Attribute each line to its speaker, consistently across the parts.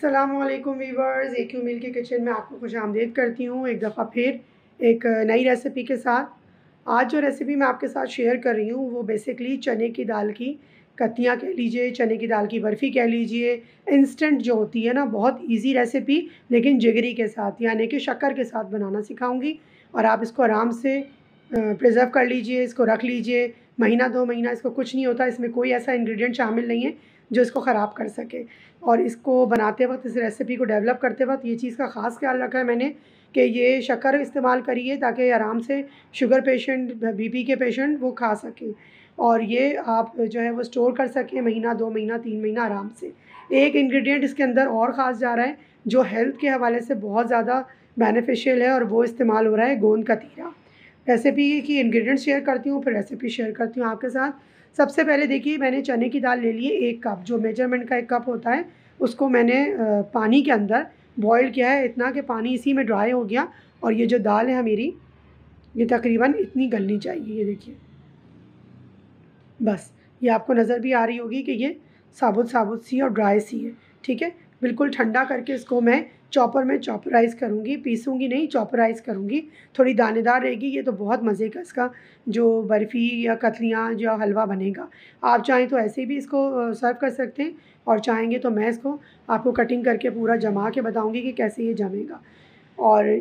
Speaker 1: अस्सलामुअलैकुम viewers, AQ मील के kitchen में आपको खुशामदीद करती हूँ एक दफ़ा फिर एक नई रेसिपी के साथ। आज जो रेसिपी मैं आपके साथ शेयर कर रही हूँ वो बेसिकली चने की दाल की कत्तियाँ कह लीजिए, चने की दाल की बर्फ़ी कह लीजिए, इंस्टेंट जो होती है ना, बहुत इजी रेसिपी लेकिन जिगरी के साथ यानी कि शक्कर के साथ बनाना सिखाऊंगी। और आप इसको आराम से प्रिज़र्व कर लीजिए, इसको रख लीजिए महीना 2 महीना, इसको कुछ नहीं होता। इसमें कोई ऐसा इंग्रेडिएंट शामिल नहीं है जो इसको ख़राब कर सके। और इसको बनाते वक्त, इस रेसिपी को डेवलप करते वक्त ये चीज़ का ख़ास ख्याल रखा है मैंने कि ये शक्कर इस्तेमाल करिए ताकि आराम से शुगर पेशेंट, BP के पेशेंट वो खा सकें और ये आप जो है वो स्टोर कर सकें महीना 2 महीना 3 महीना आराम से। एक इंग्रेडिएंट इसके अंदर और ख़ास जा रहा है जो हेल्थ के हवाले से बहुत ज़्यादा बेनिफिशियल है और वो इस्तेमाल हो रहा है गोंद कतीरा। रेसिपी की इंग्रेडिएंट्स शेयर करती हूँ, फिर रेसिपी शेयर करती हूँ आपके साथ। सबसे पहले देखिए, मैंने चने की दाल ले ली है 1 कप, जो मेजरमेंट का 1 कप होता है उसको मैंने पानी के अंदर बॉईल किया है इतना कि पानी इसी में ड्राई हो गया। और ये जो दाल है मेरी, ये तकरीबन इतनी गलनी चाहिए। ये देखिए, बस ये आपको नज़र भी आ रही होगी कि ये साबुत साबुत सी और ड्राई सी है। ठीक है, बिल्कुल ठंडा करके इसको मैं चॉपर में चॉपराइज़ करूँगी, पीसूँगी नहीं, चॉपराइज़ करूँगी। थोड़ी दानेदार रहेगी ये, तो बहुत मज़े का इसका जो बर्फ़ी या कतलियाँ या हलवा बनेगा। आप चाहें तो ऐसे भी इसको सर्व कर सकते हैं और चाहेंगे तो मैं इसको आपको कटिंग करके पूरा जमा के बताऊँगी कि कैसे ये जमेगा। और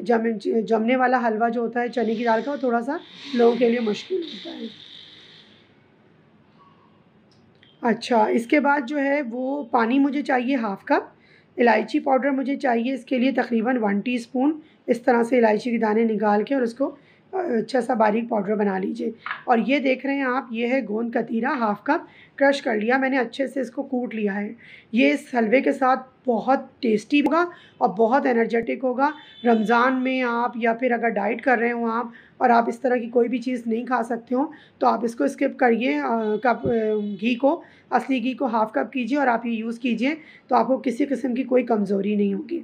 Speaker 1: जमने वाला हलवा जो होता है चने की दाल का, वो थोड़ा-सा लोगों के लिए मुश्किल होता है। अच्छा, इसके बाद जो है वो पानी मुझे चाहिए हाफ़ कप। इलायची पाउडर मुझे चाहिए इसके लिए तकरीबन 1 टीस्पून। इस तरह से इलायची के दाने निकाल के और उसको अच्छा सा बारीक पाउडर बना लीजिए। और ये देख रहे हैं आप, ये है गोंद कतीरा हाफ़ कप, क्रश कर लिया मैंने, अच्छे से इसको कूट लिया है। ये इस हलवे के साथ बहुत टेस्टी होगा और बहुत एनर्जेटिक होगा। रमज़ान में आप, या फिर अगर डाइट कर रहे हो आप और आप इस तरह की कोई भी चीज़ नहीं खा सकते हो, तो आप इसको स्किप करिए। घी को, असली घी को हाफ़ कप कीजिए और आप ये यूज़ कीजिए, तो आपको किसी किस्म की कोई कमज़ोरी नहीं होगी।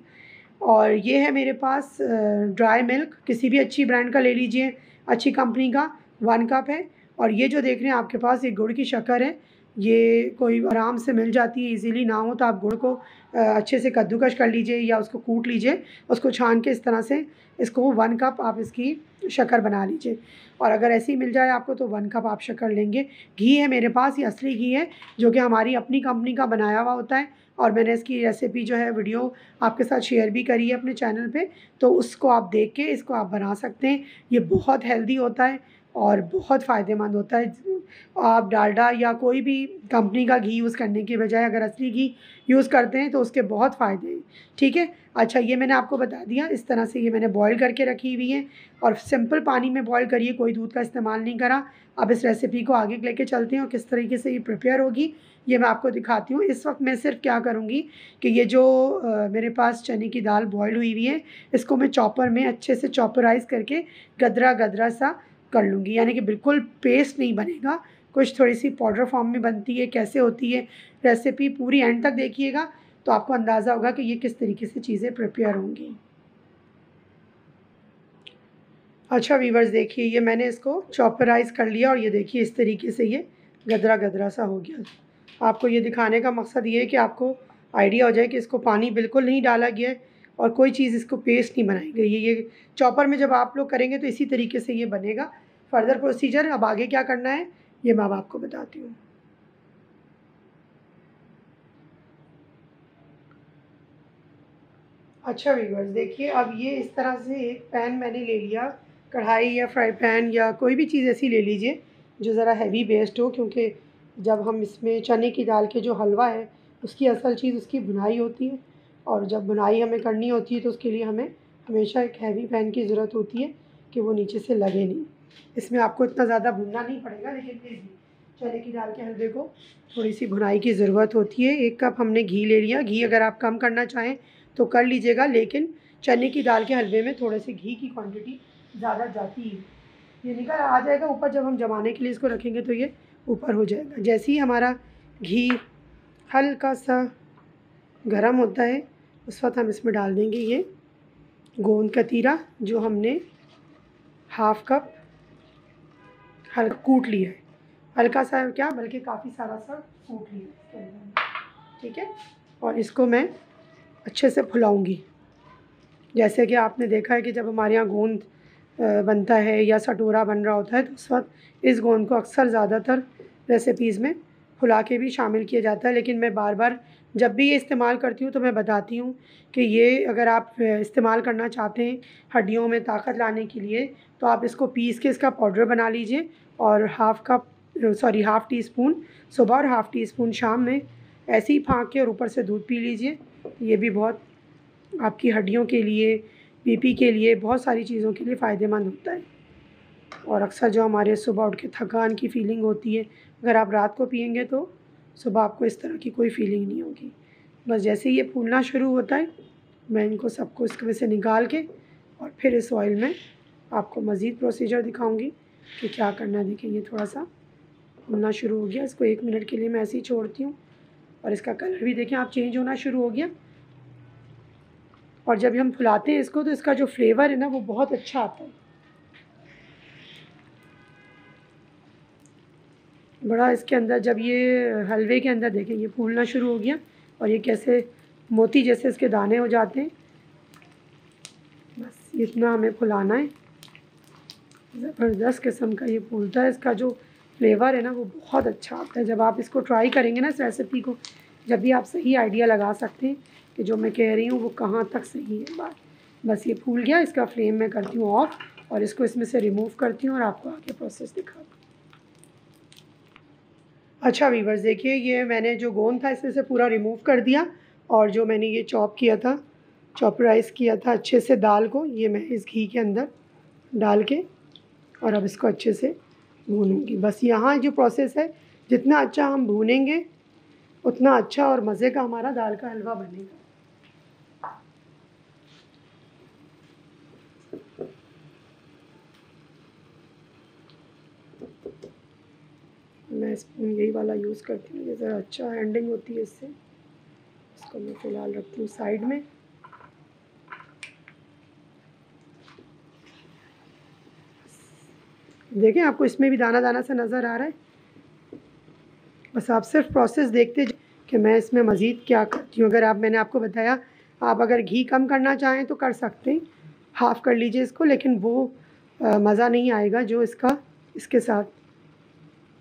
Speaker 1: और ये है मेरे पास ड्राई मिल्क, किसी भी अच्छी ब्रांड का ले लीजिए, अच्छी कंपनी का, 1 कप है। और ये जो देख रहे हैं आपके पास, ये गुड़ की शक्कर है। ये कोई आराम से मिल जाती है, इजीली ना हो तो आप गुड़ को अच्छे से कद्दूकस कर लीजिए या उसको कूट लीजिए, उसको छान के इस तरह से इसको 1 कप आप इसकी शक्कर बना लीजिए। और अगर ऐसे ही मिल जाए आपको तो 1 कप आप शक्कर लेंगे। घी है मेरे पास, ये असली घी है जो कि हमारी अपनी कंपनी का बनाया हुआ होता है। और मैंने इसकी रेसिपी जो है वीडियो आपके साथ शेयर भी करी है अपने चैनल पे, तो उसको आप देख के इसको आप बना सकते हैं। ये बहुत हेल्दी होता है और बहुत फ़ायदेमंद होता है। आप डालडा या कोई भी कंपनी का घी यूज़ करने के बजाय अगर असली घी यूज़ करते हैं तो उसके बहुत फ़ायदे हैं। ठीक है, अच्छा ये मैंने आपको बता दिया। इस तरह से ये मैंने बॉयल करके रखी हुई है और सिंपल पानी में बॉयल करिए, कोई दूध का इस्तेमाल नहीं करा। अब इस रेसिपी को आगे लेके चलते हैं और किस तरीके से ये प्रिपेयर होगी ये मैं आपको दिखाती हूँ। इस वक्त मैं सिर्फ क्या करूँगी कि ये जो मेरे पास चने की दाल बॉयल हुई हुई है, इसको मैं चॉपर में अच्छे से चॉपराइज़ करके गदरा गदरा सा कर लूँगी, यानी कि बिल्कुल पेस्ट नहीं बनेगा, कुछ थोड़ी सी पाउडर फॉर्म में बनती है। कैसे होती है रेसिपी, पूरी एंड तक देखिएगा तो आपको अंदाज़ा होगा कि ये किस तरीके से चीज़ें प्रिपेयर होंगी। अच्छा वीवर्स, देखिए ये मैंने इसको चॉपराइज़ कर लिया और ये देखिए इस तरीके से ये गदरा गदरा सा हो गया। आपको ये दिखाने का मकसद ये है कि आपको आइडिया हो जाए कि इसको पानी बिल्कुल नहीं डाला गया है और कोई चीज़ इसको पेस्ट नहीं बनाई गई है। ये चॉपर में जब आप लोग करेंगे तो इसी तरीके से ये बनेगा। फर्दर प्रोसीजर अब आगे क्या करना है ये मैं अब आपको बताती हूँ। अच्छा व्यूअर्स, देखिए अब ये इस तरह से एक पैन मैंने ले लिया, कढ़ाई या फ्राई पैन या कोई भी चीज़ ऐसी ले लीजिए जो ज़रा हैवी बेस्ड हो, क्योंकि जब हम इसमें चने की दाल के जो हलवा है उसकी असल चीज़ उसकी भुनाई होती है। और जब भुनाई हमें करनी होती है तो उसके लिए हमें हमेशा एक हैवी पैन की ज़रूरत होती है कि वो नीचे से लगे नहीं। इसमें आपको इतना ज़्यादा भुनना नहीं पड़ेगा, लेकिन फिर भी चने की दाल के हलवे को थोड़ी सी भुनाई की ज़रूरत होती है। 1 कप हमने घी ले लिया। घी अगर आप कम करना चाहें तो कर लीजिएगा, लेकिन चने की दाल के हलवे में थोड़े से घी की क्वांटिटी ज़्यादा जाती है। ये निकल आ जाएगा ऊपर, जब हम जमाने के लिए इसको रखेंगे तो ये ऊपर हो जाएगा। जैसे ही हमारा घी हल्का सा गरम होता है उस वक्त हम इसमें डाल देंगे ये गोंद कतीरा जो हमने हाफ़ कप हल्का कूट लिया है। हल्का सा क्या, बल्कि काफ़ी सारा सा कूट लिया है इसके अंदर। ठीक है, और इसको मैं अच्छे से फुलाऊँगी। जैसे कि आपने देखा है कि जब हमारे यहाँ गोंद बनता है या सटोरा बन रहा होता है तो उस वक्त इस गोंद को अक्सर ज़्यादातर रेसिपीज़ में फुला के भी शामिल किया जाता है। लेकिन मैं बार बार जब भी ये इस्तेमाल करती हूँ तो मैं बताती हूँ कि ये अगर आप इस्तेमाल करना चाहते हैं हड्डियों में ताकत लाने के लिए तो आप इसको पीस के इसका पाउडर बना लीजिए और हाफ़ टी स्पून सुबह और हाफ़ टी स्पून शाम में ऐसे ही फाँक के और ऊपर से दूध पी लीजिए। ये भी बहुत आपकी हड्डियों के लिए, बीपी के लिए, बहुत सारी चीज़ों के लिए फ़ायदेमंद होता है। और अक्सर जो हमारे सुबह उठ के थकान की फ़ीलिंग होती है, अगर आप रात को पिएंगे तो सुबह आपको इस तरह की कोई फ़ीलिंग नहीं होगी। बस जैसे ही ये फूलना शुरू होता है मैं इनको सबको इसमें से निकाल के और फिर इस ऑयल में आपको मज़ीद प्रोसीजर दिखाऊंगी कि क्या करना है। देखिए ये थोड़ा सा फूलना शुरू हो गया, इसको 1 मिनट के लिए मैं ऐसे ही छोड़ती हूँ और इसका कलर भी देखें आप चेंज होना शुरू हो गया। और जब हम फुलाते हैं इसको तो इसका जो फ्लेवर है ना वो बहुत अच्छा आता है। बड़ा इसके अंदर जब ये हलवे के अंदर देखें ये फूलना शुरू हो गया और ये कैसे मोती जैसे इसके दाने हो जाते हैं। बस इतना हमें फुलाना है। ज़बरदस्त किस्म का ये फूलता है, इसका जो फ्लेवर है ना वो बहुत अच्छा आता है। जब आप इसको ट्राई करेंगे ना इस रेसिपी को, जब भी आप सही आइडिया लगा सकते हैं कि जो मैं कह रही हूँ वो कहाँ तक सही है बात। बस ये फूल गया, इसका फ्लेम मैं करती हूँ ऑफ और इसको इसमें से रिमूव करती हूँ और आपको आगे प्रोसेस दिखाती हूँ। अच्छा वीवर्स देखिए ये मैंने जो गोंद था इसमें से पूरा रिमूव कर दिया और जो मैंने ये चॉप किया था, चॉपराइज़ किया था अच्छे से दाल को, ये मैं इस घी के अंदर डाल के और अब इसको अच्छे से भूनूंगी। बस यहाँ जो प्रोसेस है जितना अच्छा हम भूनेंगे उतना अच्छा और मज़े का हमारा दाल का हलवा बनेगा। मैं स्पून यही वाला यूज़ करती हूँ, ये ज़रा अच्छा हैंडलिंग होती है इससे। इसको मैं फ़िलहाल रखती हूँ साइड में। देखें आपको इसमें भी दाना दाना सा नज़र आ रहा है। बस आप सिर्फ प्रोसेस देखते कि मैं इसमें मज़ीद क्या करती हूँ। मैंने आपको बताया आप अगर घी कम करना चाहें तो कर सकते हैं, हाफ़ कर लीजिए इसको, लेकिन वो मज़ा नहीं आएगा जो इसके साथ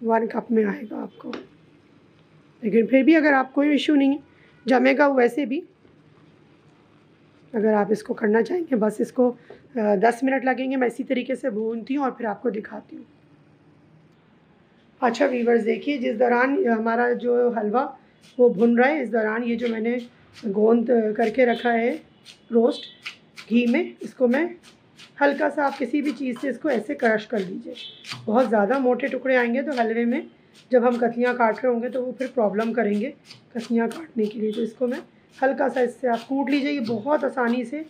Speaker 1: 1 कप में आएगा आपको। लेकिन फिर भी अगर आप कोई इशू नहीं जमेगा वैसे भी, अगर आप इसको करना चाहेंगे बस इसको 10 मिनट लगेंगे। मैं इसी तरीके से भूनती हूँ और फिर आपको दिखाती हूँ। अच्छा वीवर्स देखिए जिस दौरान हमारा जो हलवा वो भुन रहा है इस दौरान ये जो मैंने गोंद करके रखा है रोस्ट घी में, इसको मैं हल्का सा आप किसी भी चीज़ से इसको ऐसे क्रश कर लीजिए। बहुत ज़्यादा मोटे टुकड़े आएंगे तो हलवे में जब हम कतलियाँ काट रहे होंगे तो वो फिर प्रॉब्लम करेंगे कतलियाँ काटने के लिए। तो इसको मैं हल्का सा इससे आप कूट लीजिए। ये बहुत आसानी से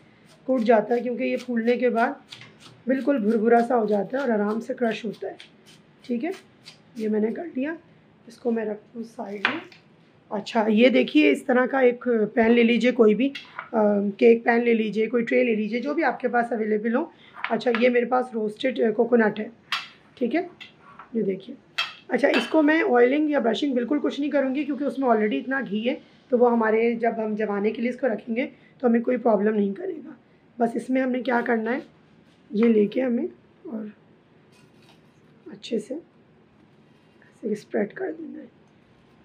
Speaker 1: कूट जाता है क्योंकि ये फूलने के बाद बिल्कुल भुरभुरा सा हो जाता है और आराम से क्रश होता है। ठीक है, ये मैंने कर लिया, इसको मैं रखती हूँ साइड में। अच्छा ये देखिए इस तरह का एक पैन ले लीजिए, कोई भी केक पैन ले लीजिए, कोई ट्रे ले लीजिए, जो भी आपके पास अवेलेबल हो। अच्छा ये मेरे पास रोस्टेड कोकोनट है, ठीक है, ये देखिए। अच्छा इसको मैं ऑयलिंग या ब्रशिंग बिल्कुल कुछ नहीं करूँगी क्योंकि उसमें ऑलरेडी इतना घी है, तो वो हमारे जब हम जमाने के लिए इसको रखेंगे तो हमें कोई प्रॉब्लम नहीं करेगा। बस इसमें हमने क्या करना है, ये लेके हमें और अच्छे से ऐसे स्प्रेड कर देना है।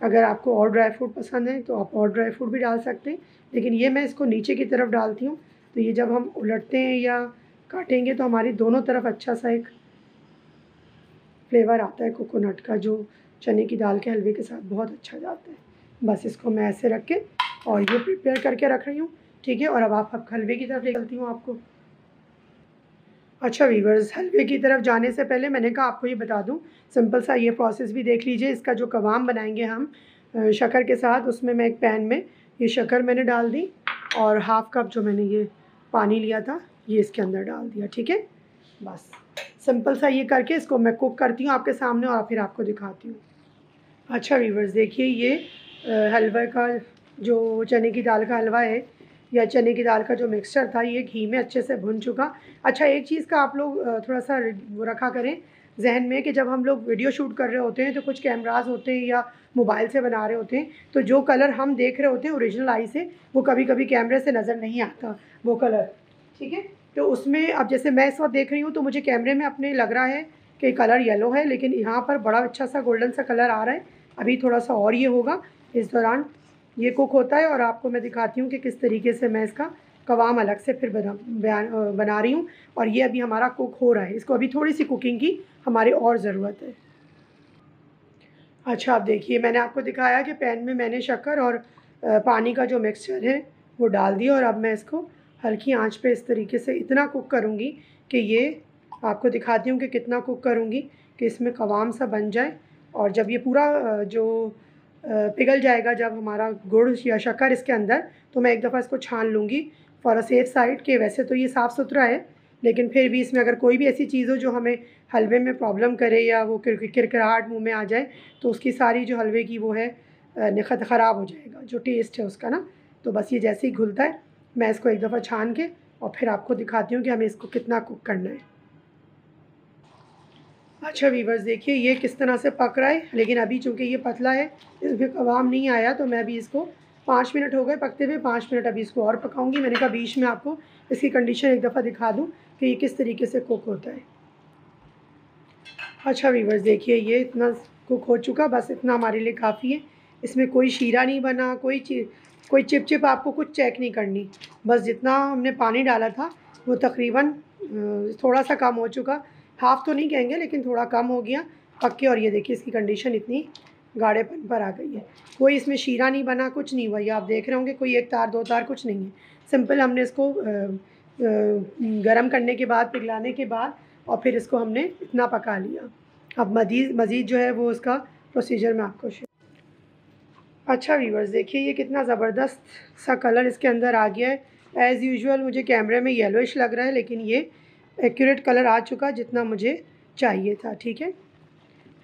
Speaker 1: अगर आपको और ड्राई फ्रूट पसंद है तो आप और ड्राई फ्रूट भी डाल सकते हैं, लेकिन ये मैं इसको नीचे की तरफ डालती हूँ तो ये जब हम उलटते हैं या काटेंगे तो हमारी दोनों तरफ अच्छा सा एक फ्लेवर आता है कोकोनट का, जो चने की दाल के हलवे के साथ बहुत अच्छा जाता है। बस इसको मैं ऐसे रख के और ये प्रिपेयर करके रख रही हूँ, ठीक है। और अब आप हलवे की तरफ ले चलती हूँ आपको। अच्छा वीवर्स हलवे की तरफ जाने से पहले मैंने कहा आपको ये बता दूं, सिंपल सा ये प्रोसेस भी देख लीजिए। इसका जो कवाम बनाएंगे हम शक्कर के साथ, उसमें मैं एक पैन में ये शक्कर मैंने डाल दी और हाफ़ कप जो मैंने ये पानी लिया था ये इसके अंदर डाल दिया, ठीक है। बस सिंपल सा ये करके इसको मैं कुक करती हूँ आपके सामने और फिर आपको दिखाती हूँ। अच्छा वीवर्स देखिए ये हलवा का जो चने की दाल का हलवा है या चने की दाल का जो मिक्सचर था ये घी में अच्छे से भुन चुका। अच्छा एक चीज़ का आप लोग थोड़ा सा वो रखा करें, जहन में कि जब हम लोग वीडियो शूट कर रहे होते हैं तो कुछ कैमराज होते हैं या मोबाइल से बना रहे होते हैं, तो जो कलर हम देख रहे होते हैं ओरिजिनल आई से, वो कभी कभी कैमरे से नज़र नहीं आता वो कलर, ठीक है। तो उसमें अब जैसे मैं इस वक्त देख रही हूँ तो मुझे कैमरे में अपने लग रहा है कि कलर येलो है, लेकिन यहाँ पर बड़ा अच्छा सा गोल्डन सा कलर आ रहा है। अभी थोड़ा सा और ये होगा, इस दौरान ये कुक होता है और आपको मैं दिखाती हूँ कि किस तरीके से मैं इसका कवाम अलग से फिर बना रही हूँ। और ये अभी हमारा कुक हो रहा है, इसको अभी थोड़ी सी कुकिंग की हमारी और ज़रूरत है। अच्छा, आप देखिए मैंने आपको दिखाया कि पैन में मैंने शक्कर और पानी का जो मिक्सचर है वो डाल दिया, और अब मैं इसको हल्की आंच पे इस तरीके से इतना कुक करूँगी कि ये आपको दिखाती हूँ कि कितना कुक करूँगी कि इसमें कवाम सा बन जाए। और जब ये पूरा पिघल जाएगा जब हमारा गुड़ या शक्कर इसके अंदर, तो मैं एक दफ़ा इसको छान लूँगी फॉर अ सेफ़ साइड के। वैसे तो ये साफ़ सुथरा है, लेकिन फिर भी इसमें अगर कोई भी ऐसी चीज़ हो जो हमें हलवे में प्रॉब्लम करे या वो किरकिराहट मुंह में आ जाए, तो उसकी सारी जो हलवे की वो है निखत ख़राब हो जाएगा जो टेस्ट है उसका ना। तो बस ये जैसे ही घुलता है मैं इसको एक दफ़ा छान के और फिर आपको दिखाती हूँ कि हमें इसको कितना कुक करना है। अच्छा वीवर्स, देखिए ये किस तरह से पक रहा है, लेकिन अभी चूँकि ये पतला है, इसमें कवाम नहीं आया, तो मैं अभी इसको 5 मिनट हो गए पकते हुए, 5 मिनट अभी इसको और पकाऊंगी। मैंने कहा बीच में आपको इसकी कंडीशन एक दफ़ा दिखा दूँ कि ये किस तरीके से कुक होता है। अच्छा वीवर्स, देखिए ये इतना कुक हो चुका, बस इतना हमारे लिए काफ़ी है। इसमें कोई शीरा नहीं बना, कोई चिप आपको कुछ चेक नहीं करनी। बस जितना हमने पानी डाला था वो तकरीबन थोड़ा सा कम हो चुका, हाफ़ तो नहीं कहेंगे लेकिन थोड़ा कम हो गया पक के। और ये देखिए इसकी कंडीशन इतनी गाढ़ेपन पर आ गई है। कोई इसमें शीरा नहीं बना, कुछ नहीं हुआ। ये आप देख रहे होंगे कोई एक तार दो तार कुछ नहीं है। सिंपल हमने इसको गरम करने के बाद, पिघलाने के बाद, और फिर इसको हमने इतना पका लिया। अब मज़ीद जो है वो उसका प्रोसीजर मैं आपको अच्छा व्यूअर्स, देखिए ये कितना ज़बरदस्त सा कलर इसके अंदर आ गया है। एज़ यूजुअल मुझे कैमरे में येलोइश लग रहा है, लेकिन ये एक्यूरेट कलर आ चुका जितना मुझे चाहिए था, ठीक है।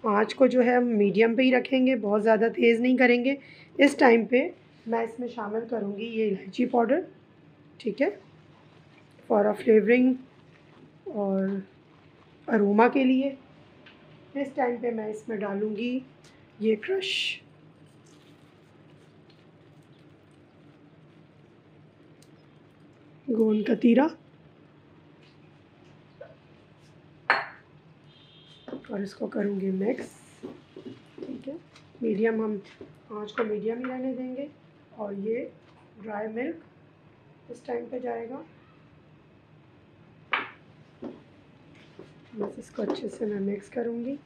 Speaker 1: आँच को जो है हम मीडियम पे ही रखेंगे, बहुत ज़्यादा तेज़ नहीं करेंगे। इस टाइम पे मैं इसमें शामिल करूँगी ये इलायची पाउडर, ठीक है, फॉर अ फ्लेवरिंग और अरोमा के लिए। इस टाइम पे मैं इसमें डालूँगी ये क्रश गोंद कतीरा, और इसको करूँगी मिक्स, ठीक है। मीडियम, हम आँच को मीडियम ही रहने देंगे। और ये ड्राई मिल्क इस टाइम पे जाएगा। बस इसको अच्छे से मैं मिक्स करूँगी।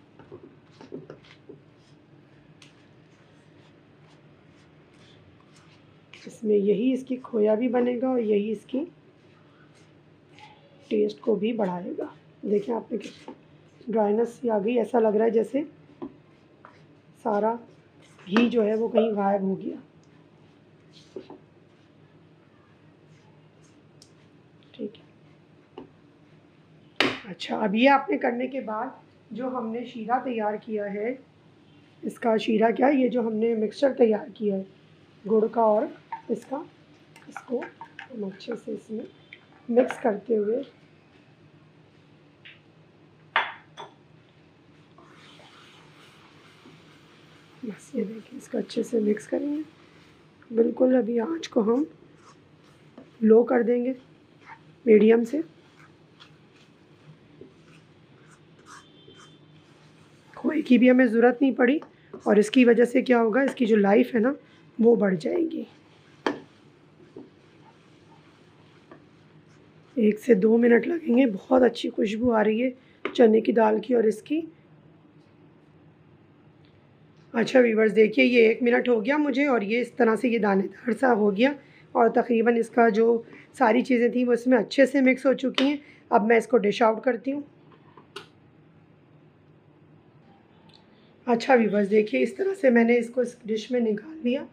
Speaker 1: इसमें यही इसकी खोया भी बनेगा और यही इसकी टेस्ट को भी बढ़ाएगा। देखिए आपने ड्राइनेस सी आ गई, ऐसा लग रहा है जैसे सारा घी जो है वो कहीं गायब हो गया, ठीक है। अच्छा, अब ये आपने करने के बाद जो हमने शीरा तैयार किया है, इसका शीरा क्या, ये जो हमने मिक्सचर तैयार किया है गुड़ का और इसका, इसको हम अच्छे से इसमें मिक्स करते हुए बस ये देखिए इसको अच्छे से मिक्स करेंगे। बिल्कुल अभी आँच को हम लो कर देंगे मीडियम से। खोए की भी हमें ज़रूरत नहीं पड़ी, और इसकी वजह से क्या होगा, इसकी जो लाइफ है ना वो बढ़ जाएगी। 1 से 2 मिनट लगेंगे। बहुत अच्छी खुशबू आ रही है चने की दाल की और इसकी। अच्छा व्यूवर्स, देखिए ये 1 मिनट हो गया मुझे, और ये इस तरह से ये दानेदार सा हो गया, और तकरीबन इसका जो सारी चीज़ें थी वो इसमें अच्छे से मिक्स हो चुकी हैं। अब मैं इसको डिश आउट करती हूँ। अच्छा व्यूवर्स, देखिए इस तरह से मैंने इसको इस डिश में निकाल लिया,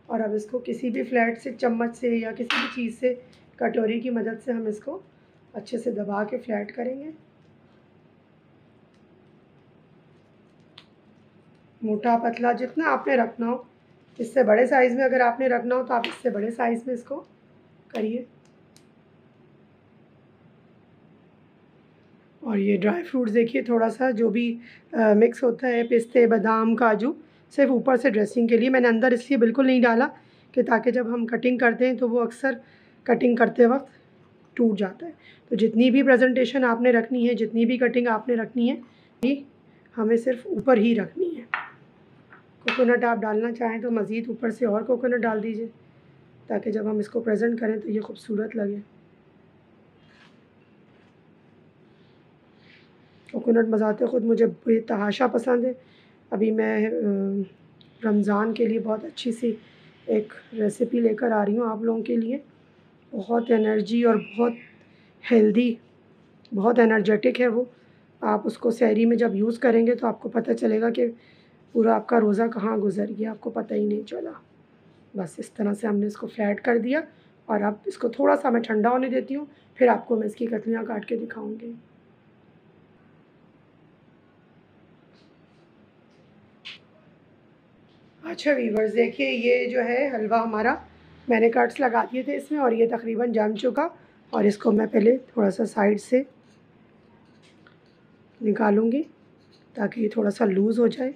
Speaker 1: और अब इसको किसी भी फ्लैट से, चम्मच से या किसी भी चीज़ से, कटोरी की मदद से हम इसको अच्छे से दबा के फ्लैट करेंगे। मोटा पतला जितना आपने रखना हो, इससे बड़े साइज़ में अगर आपने रखना हो तो आप इससे बड़े साइज़ में इसको करिए। और ये ड्राई फ्रूट्स देखिए थोड़ा सा जो भी मिक्स होता है, पिस्ते, बादाम, काजू, सिर्फ ऊपर से ड्रेसिंग के लिए। मैंने अंदर इसलिए बिल्कुल नहीं डाला कि ताकि जब हम कटिंग करते हैं तो वो अक्सर कटिंग करते वक्त टूट जाता है। तो जितनी भी प्रेजेंटेशन आपने रखनी है, जितनी भी कटिंग आपने रखनी है, ये हमें सिर्फ ऊपर ही रखनी है। कोकोनट आप डालना चाहें तो मज़ीद ऊपर से और कोकोनट डाल दीजिए, ताकि जब हम इसको प्रेजेंट करें तो ये खूबसूरत लगे। कोकोनट मज़ाते ख़ुद मुझे बेतहाशा पसंद है। अभी मैं रमज़ान के लिए बहुत अच्छी सी एक रेसिपी लेकर आ रही हूँ आप लोगों के लिए। बहुत एनर्जी और बहुत हेल्दी, बहुत एनर्जेटिक है वो। आप उसको सहरी में जब यूज़ करेंगे तो आपको पता चलेगा कि पूरा आपका रोज़ा कहाँ गुज़र गया, आपको पता ही नहीं चला। बस इस तरह से हमने इसको फ्लैट कर दिया और अब इसको थोड़ा सा मैं ठंडा होने देती हूँ, फिर आपको मैं इसकी कतलियाँ काट के दिखाऊँगी। अच्छा वीवर्स, देखिए ये जो है हलवा हमारा, मैंने कट्स लगा दिए थे इसमें और ये तकरीबन जम चुका। और इसको मैं पहले थोड़ा सा साइड से निकालूंगी ताकि ये थोड़ा सा लूज़ हो जाए।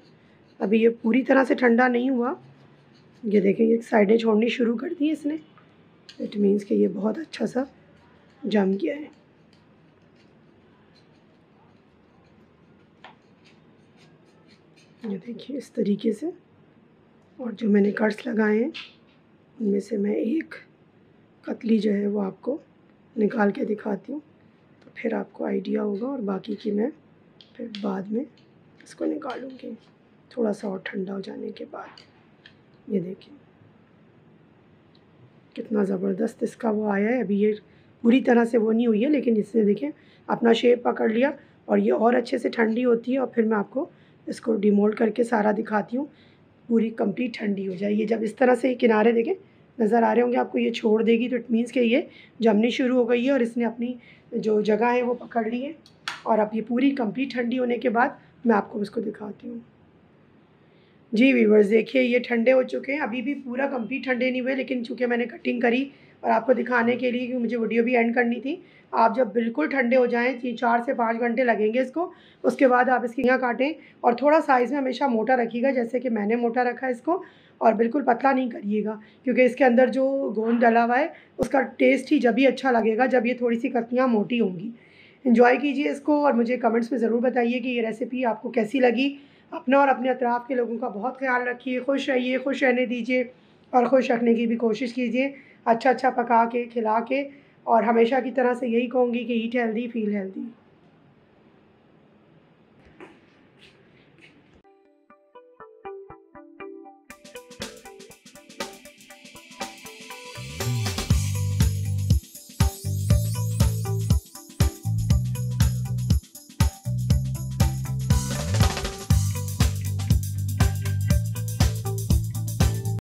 Speaker 1: अभी ये पूरी तरह से ठंडा नहीं हुआ। ये देखें, ये साइडें छोड़नी शुरू कर दी इसने, इट मीन्स कि ये बहुत अच्छा सा जम गया है। ये देखिए इस तरीके से। और जो मैंने कट्स लगाए हैं उनमें से मैं एक कतली जो है वो आपको निकाल के दिखाती हूँ, तो फिर आपको आइडिया होगा। और बाकी की मैं फिर बाद में इसको निकालूँगी थोड़ा सा और ठंडा हो जाने के बाद। ये देखिए कितना ज़बरदस्त इसका वो आया है। अभी ये पूरी तरह से वो नहीं हुई है, लेकिन इसने देखें अपना शेप पकड़ लिया। और ये और अच्छे से ठंडी होती है और फिर मैं आपको इसको डिमोल्ड करके सारा दिखाती हूँ। पूरी कंप्लीट ठंडी हो जाएगी। जब इस तरह से किनारे देखें नज़र आ रहे होंगे आपको, ये छोड़ देगी तो इट मीन्स कि ये जमनी शुरू हो गई है और इसने अपनी जो जगह है वो पकड़ ली है। और अब ये पूरी कंप्लीट ठंडी होने के बाद मैं आपको इसको दिखाती हूँ। जी व्यूअर्स, देखिए ये ठंडे हो चुके हैं। अभी भी पूरा कंप्लीट ठंडे नहीं हुए, लेकिन चूँकि मैंने कटिंग करी और आपको दिखाने के लिए कि मुझे वीडियो भी एंड करनी थी, आप जब बिल्कुल ठंडे हो जाएँ, 4 से 5 घंटे लगेंगे इसको, उसके बाद आप इसकी काटें। और थोड़ा साइज़ में हमेशा मोटा रखिएगा, जैसे कि मैंने मोटा रखा है इसको। और बिल्कुल पतला नहीं करिएगा, क्योंकि इसके अंदर जो गोंद डला हुआ है उसका टेस्ट ही जब भी अच्छा लगेगा जब ये थोड़ी सी कतलियाँ मोटी होंगी। एंजॉय कीजिए इसको और मुझे कमेंट्स में ज़रूर बताइए कि ये रेसिपी आपको कैसी लगी। अपना और अपने अतराफ़ के लोगों का बहुत ख्याल रखिए, खुश रहिए, खुश रहने दीजिए और खुश रखने की भी कोशिश कीजिए, अच्छा अच्छा पका के, खिला के। और हमेशा की तरह से यही कहूँगी कि ईट हेल्दी, फील हेल्दी।